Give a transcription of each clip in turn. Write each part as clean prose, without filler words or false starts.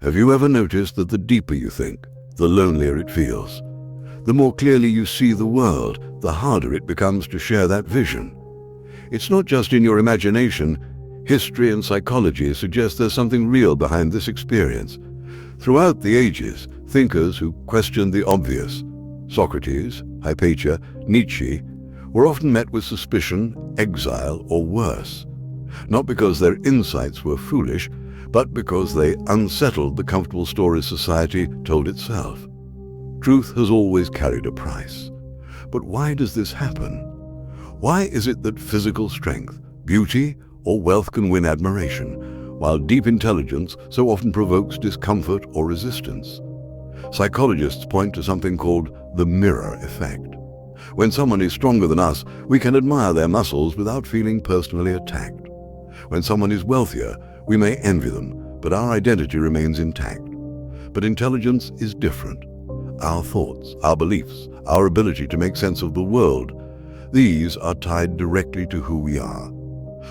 Have you ever noticed that the deeper you think, the lonelier it feels? The more clearly you see the world, the harder it becomes to share that vision. It's not just in your imagination. History and psychology suggest there's something real behind this experience. Throughout the ages, thinkers who questioned the obvious, Socrates, Hypatia, Nietzsche, were often met with suspicion, exile, or worse. Not because their insights were foolish, but because they unsettled the comfortable stories society told itself. Truth has always carried a price. But why does this happen? Why is it that physical strength, beauty, or wealth can win admiration, while deep intelligence so often provokes discomfort or resistance? Psychologists point to something called the mirror effect. When someone is stronger than us, we can admire their muscles without feeling personally attacked. When someone is wealthier, we may envy them, but our identity remains intact. But intelligence is different. Our thoughts, our beliefs, our ability to make sense of the world, these are tied directly to who we are.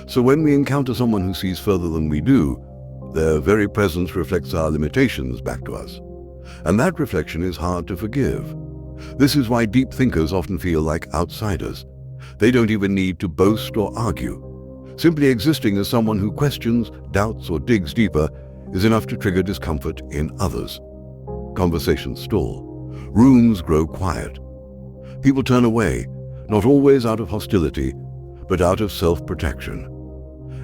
So when we encounter someone who sees further than we do, their very presence reflects our limitations back to us. And that reflection is hard to forgive. This is why deep thinkers often feel like outsiders. They don't even need to boast or argue. Simply existing as someone who questions, doubts, or digs deeper is enough to trigger discomfort in others. Conversations stall. Rooms grow quiet. People turn away, not always out of hostility, but out of self-protection.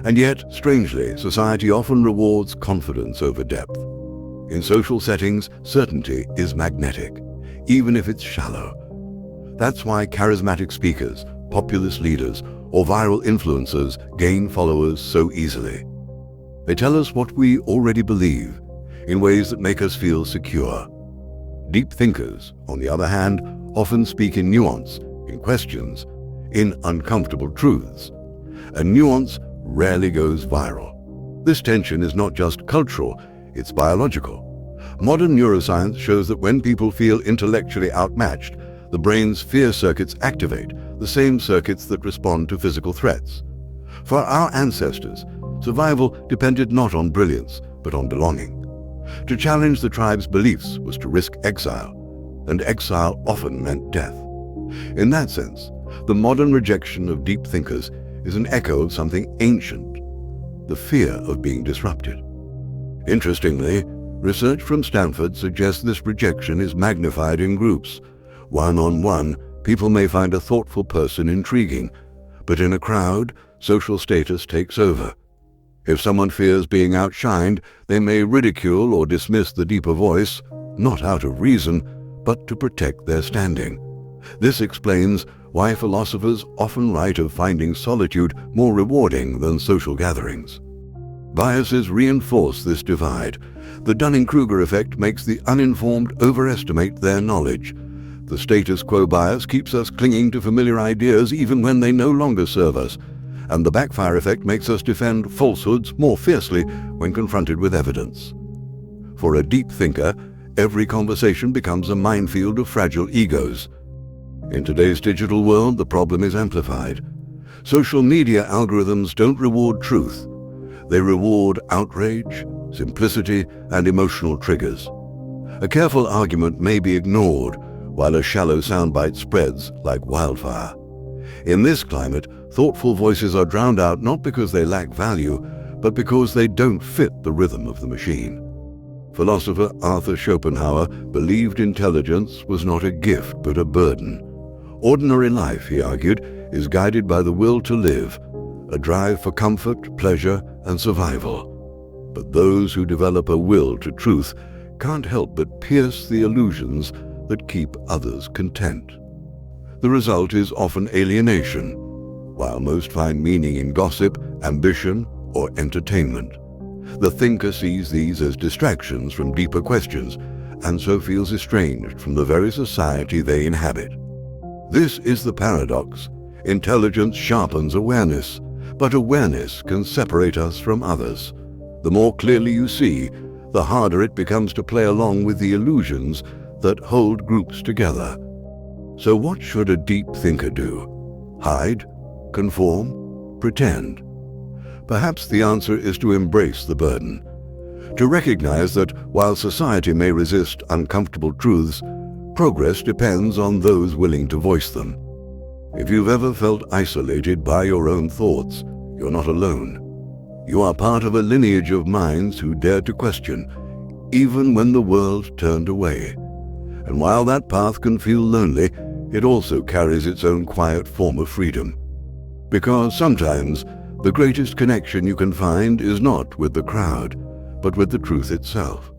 And yet, strangely, society often rewards confidence over depth. In social settings, certainty is magnetic, even if it's shallow. That's why charismatic speakers, populist leaders, or viral influencers gain followers so easily. They tell us what we already believe in ways that make us feel secure. Deep thinkers, on the other hand, often speak in nuance, in questions, in uncomfortable truths. And nuance rarely goes viral. This tension is not just cultural, it's biological. Modern neuroscience shows that when people feel intellectually outmatched, the brain's fear circuits activate, the same circuits that respond to physical threats. For our ancestors, survival depended not on brilliance, but on belonging. To challenge the tribe's beliefs was to risk exile, and exile often meant death. In that sense, the modern rejection of deep thinkers is an echo of something ancient, the fear of being disrupted. Interestingly, research from Stanford suggests this rejection is magnified in groups. One-on-one, people may find a thoughtful person intriguing, but in a crowd, social status takes over. If someone fears being outshined, they may ridicule or dismiss the deeper voice, not out of reason, but to protect their standing. This explains why philosophers often write of finding solitude more rewarding than social gatherings. Biases reinforce this divide. The Dunning-Kruger effect makes the uninformed overestimate their knowledge. The status quo bias keeps us clinging to familiar ideas even when they no longer serve us. And the backfire effect makes us defend falsehoods more fiercely when confronted with evidence. For a deep thinker, every conversation becomes a minefield of fragile egos. In today's digital world, the problem is amplified. Social media algorithms don't reward truth. They reward outrage, simplicity, and emotional triggers. A careful argument may be ignored, while a shallow soundbite spreads like wildfire. In this climate, thoughtful voices are drowned out not because they lack value, but because they don't fit the rhythm of the machine. Philosopher Arthur Schopenhauer believed intelligence was not a gift but a burden. Ordinary life, he argued, is guided by the will to live, a drive for comfort, pleasure, and survival. But those who develop a will to truth can't help but pierce the illusions that keep others content. The result is often alienation, while most find meaning in gossip, ambition, or entertainment. The thinker sees these as distractions from deeper questions, and so feels estranged from the very society they inhabit. This is the paradox. Intelligence sharpens awareness, but awareness can separate us from others. The more clearly you see, the harder it becomes to play along with the illusions that hold groups together. So what should a deep thinker do? Hide? Conform? Pretend? Perhaps the answer is to embrace the burden, To recognize that while society may resist uncomfortable truths, progress depends on those willing to voice them. If you've ever felt isolated by your own thoughts, you're not alone. You are part of a lineage of minds who dared to question, even when the world turned away. And while that path can feel lonely, it also carries its own quiet form of freedom. Because sometimes the greatest connection you can find is not with the crowd, but with the truth itself.